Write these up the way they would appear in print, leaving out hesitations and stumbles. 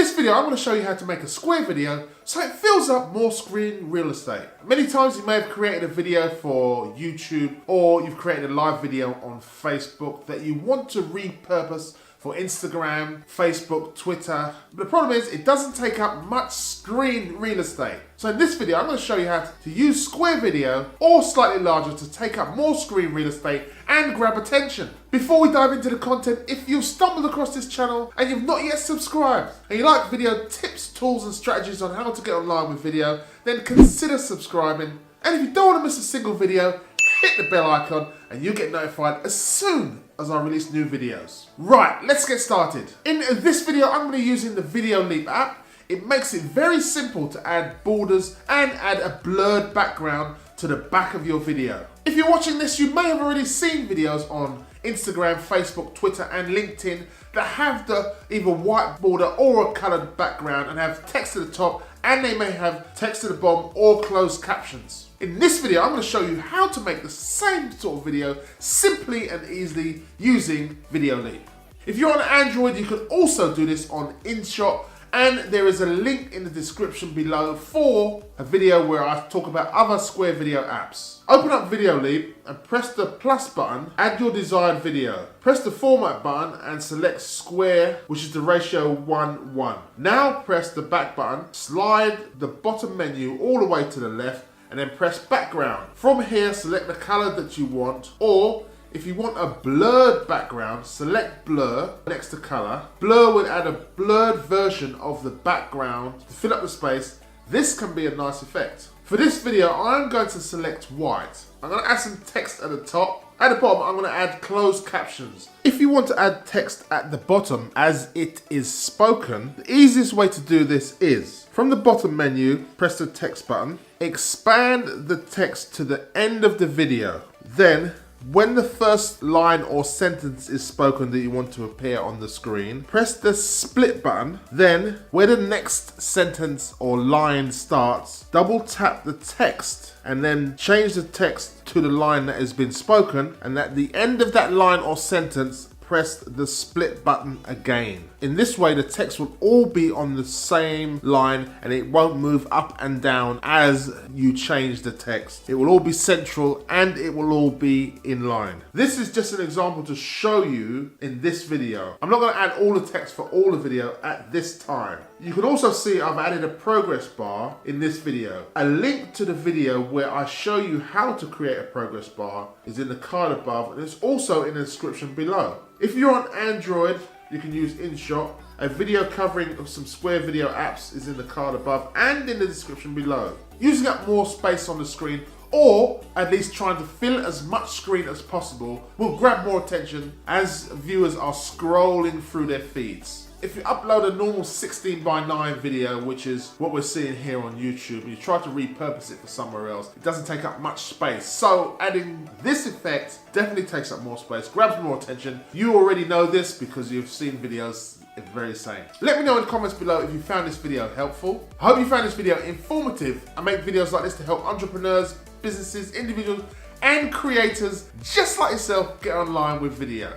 this video, I'm going to show you how to make a square video so it fills up more screen real estate. Many times you may have created a video for YouTube or you've created a live video on Facebook that you want to repurpose for Instagram, Facebook, Twitter. But the problem is it doesn't take up much screen real estate. So in this video, I'm going to show you how to use square video or slightly larger to take up more screen real estate and grab attention. Before we dive into the content, if you've stumbled across this channel and you've not yet subscribed and you like video tips, tools and strategies on how to get online with video, then consider subscribing. And if you don't want to miss a single video, hit the bell icon and you'll get notified as soon as I release new videos. Right, let's get started. In this video, I'm going to be using the Video Leap app. It makes it very simple to add borders and add a blurred background to the back of your video. If you're watching this, you may have already seen videos on Instagram, Facebook, Twitter and LinkedIn that have the either white border or a colored background and have text at the top, and they may have text at the bottom or closed captions. In this video, I'm going to show you how to make the same sort of video simply and easily using Video Leap. If you're on Android, you can also do this on InShot, and there is a link in the description below for a video where I talk about other square video apps. Open up Video Leap and press the plus button, add your desired video. Press the format button and select square, which is the ratio 1:1. Now press the back button, slide the bottom menu all the way to the left, and then press background. From here, select the color that you want, or if you want a blurred background, select blur next to color. Blur will add a blurred version of the background to fill up the space. This can be a nice effect. For this video, I'm going to select white. I'm going to add some text at the top. At the bottom, I'm going to add closed captions. If you want to add text at the bottom as it is spoken, the easiest way to do this is from the bottom menu, press the text button, expand the text to the end of the video. Then, when the first line or sentence is spoken that you want to appear on the screen, press the split button. Then, where the next sentence or line starts, double tap the text and then change the text to the line that has been spoken. And at the end of that line or sentence, press the split button again. In this way, the text will all be on the same line and it won't move up and down as you change the text. It will all be central and it will all be in line. This is just an example to show you in this video. I'm not going to add all the text for all the video at this time. You can also see I've added a progress bar in this video. A link to the video where I show you how to create a progress bar is in the card above, and it's also in the description below. If you're on Android, you can use InShot. A video covering some square video apps is in the card above and in the description below. Using up more space on the screen, or at least trying to fill as much screen as possible, will grab more attention as viewers are scrolling through their feeds. If you upload a normal 16:9 video, which is what we're seeing here on YouTube, and you try to repurpose it for somewhere else, it doesn't take up much space. So adding this effect definitely takes up more space, grabs more attention. You already know this because you've seen videos very same. Let me know in the comments below if you found this video helpful. I hope you found this video informative. I make videos like this to help entrepreneurs, businesses, individuals, and creators just like yourself get online with video.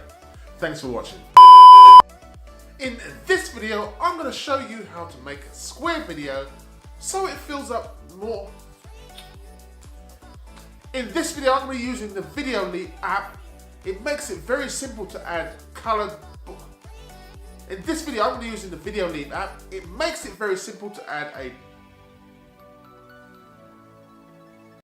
Thanks for watching. In this video, I'm going to show you how to make a square video so it fills up more. In this video, I'm going to be using the Video Leap app. It makes it very simple to add colored. In this video, I'm going to be using the Video Leap app. It makes it very simple to add a